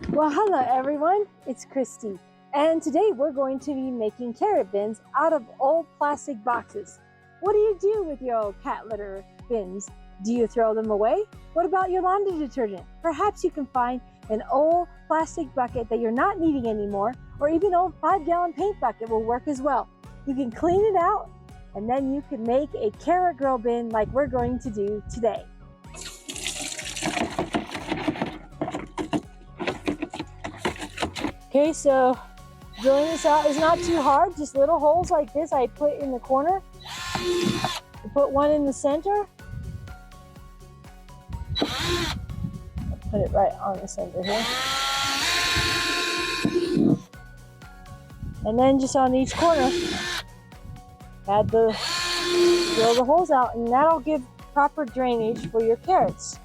Well, hello everyone, it's Christy, and today we're going to be making carrot bins out of old plastic boxes. What do you do with your old cat litter bins? Do you throw them away? What about your laundry detergent? Perhaps you can find an old plastic bucket that you're not needing anymore, or even an old 5-gallon paint bucket will work as well. You can clean it out, and then you can make a carrot grow bin like we're going to do today. Okay, so drilling this out is not too hard, just little holes like this I put in the corner. I put one in the center. I'll put it right on the center here. And then just on each corner, drill the holes out, and that'll give proper drainage for your carrots.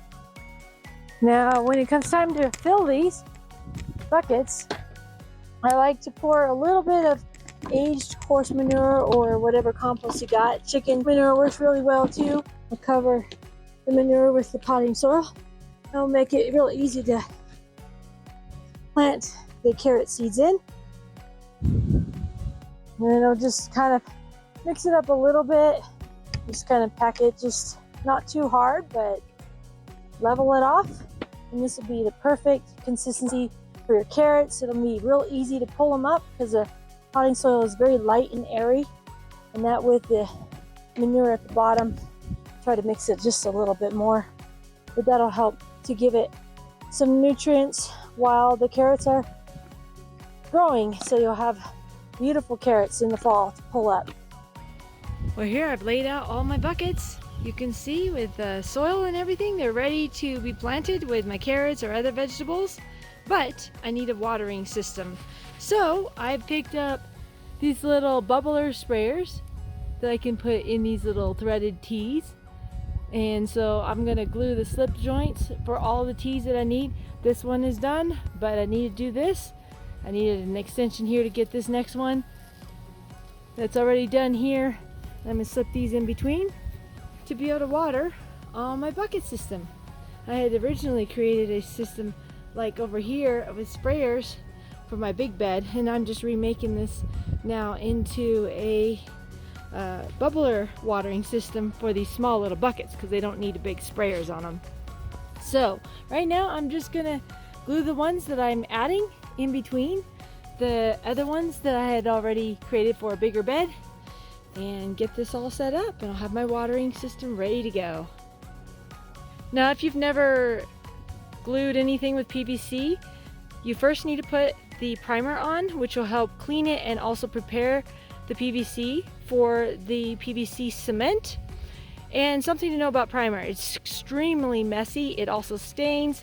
Now, when it comes time to fill these buckets, I like to pour a little bit of aged horse manure or whatever compost you got. Chicken manure works really well too. I'll cover the manure with the potting soil. That'll make it real easy to plant the carrot seeds in. And then I'll just kind of mix it up a little bit. Just kind of pack it, just not too hard, but level it off. And this will be the perfect consistency for your carrots. It'll be real easy to pull them up because the potting soil is very light and airy, and that with the manure at the bottom, try to mix it just a little bit more, but that'll help to give it some nutrients while the carrots are growing, so you'll have beautiful carrots in the fall to pull up. Well, here I've laid out all my buckets. You can see with the soil and everything, they're ready to be planted with my carrots or other vegetables. But I need a watering system. So I picked up these little bubbler sprayers that I can put in these little threaded tees. And so I'm gonna glue the slip joints for all the tees that I need. This one is done, but I need to do this. I needed an extension here to get this next one. That's already done here. I'm gonna slip these in between to be able to water on my bucket system. I had originally created a system like over here with sprayers for my big bed, and I'm just remaking this now into a bubbler watering system for these small little buckets because they don't need big sprayers on them. So right now I'm just gonna glue the ones that I'm adding in between the other ones that I had already created for a bigger bed, and get this all set up, and I'll have my watering system ready to go. Now, if you've never glued anything with PVC, you first need to put the primer on, which will help clean it and also prepare the PVC for the PVC cement. And something to know about primer, it's extremely messy. It also stains.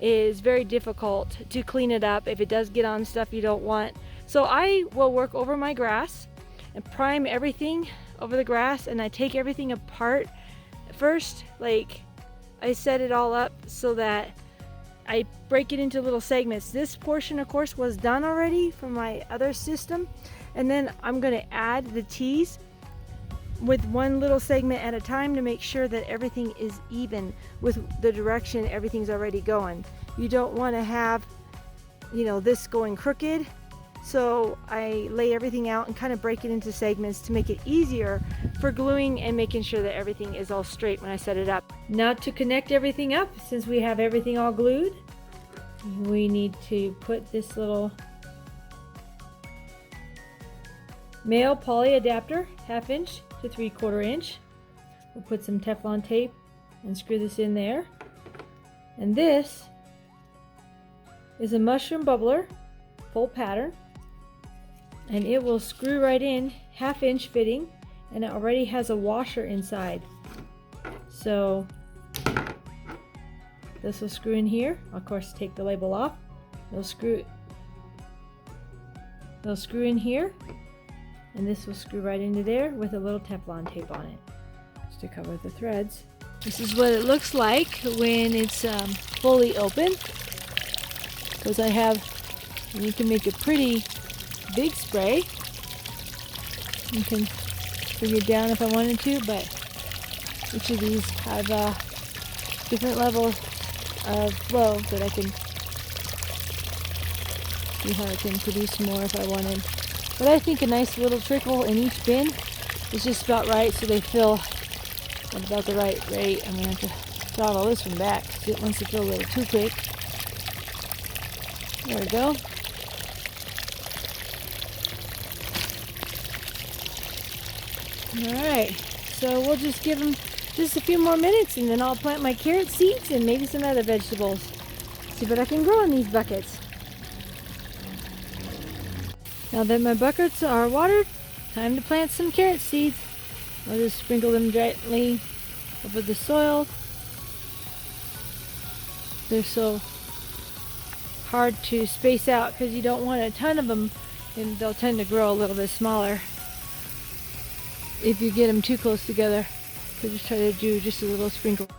It is very difficult to clean it up if it does get on stuff you don't want. So I will work over my grass and prime everything over the grass, and I take everything apart first. Like, I set it all up so that I break it into little segments. This portion, of course, was done already from my other system, and then I'm going to add the tees with one little segment at a time to make sure that everything is even with the direction everything's already going. You don't want to have, this going crooked. So I lay everything out and kind of break it into segments to make it easier for gluing and making sure that everything is all straight when I set it up. Now, to connect everything up, since we have everything all glued, we need to put this little male poly adapter, 1/2 inch to 3/4 inch. We'll put some Teflon tape and screw this in there. And this is a mushroom bubbler, full pattern. And it will screw right in, 1/2 inch fitting, and it already has a washer inside. So this will screw in here. Of course, take the label off. They'll screw in here, and this will screw right into there with a little Teflon tape on it, just to cover the threads. This is what it looks like when it's fully open. Because you can make a pretty big spray. You can bring it down if I wanted to, but each of these have different levels of flow that I can See how I can produce more if I wanted. But I think a nice little trickle in each bin is just about right, so they fill at about the right rate. I'm going to have to throttle this one back because it wants to fill a little too quick. There we go. Alright, so we'll just give them just a few more minutes and then I'll plant my carrot seeds and maybe some other vegetables. See what I can grow in these buckets. Now that my buckets are watered, time to plant some carrot seeds. I'll just sprinkle them gently over the soil. They're so hard to space out because you don't want a ton of them and they'll tend to grow a little bit smaller if you get them too close together. So just try to do just a little sprinkle.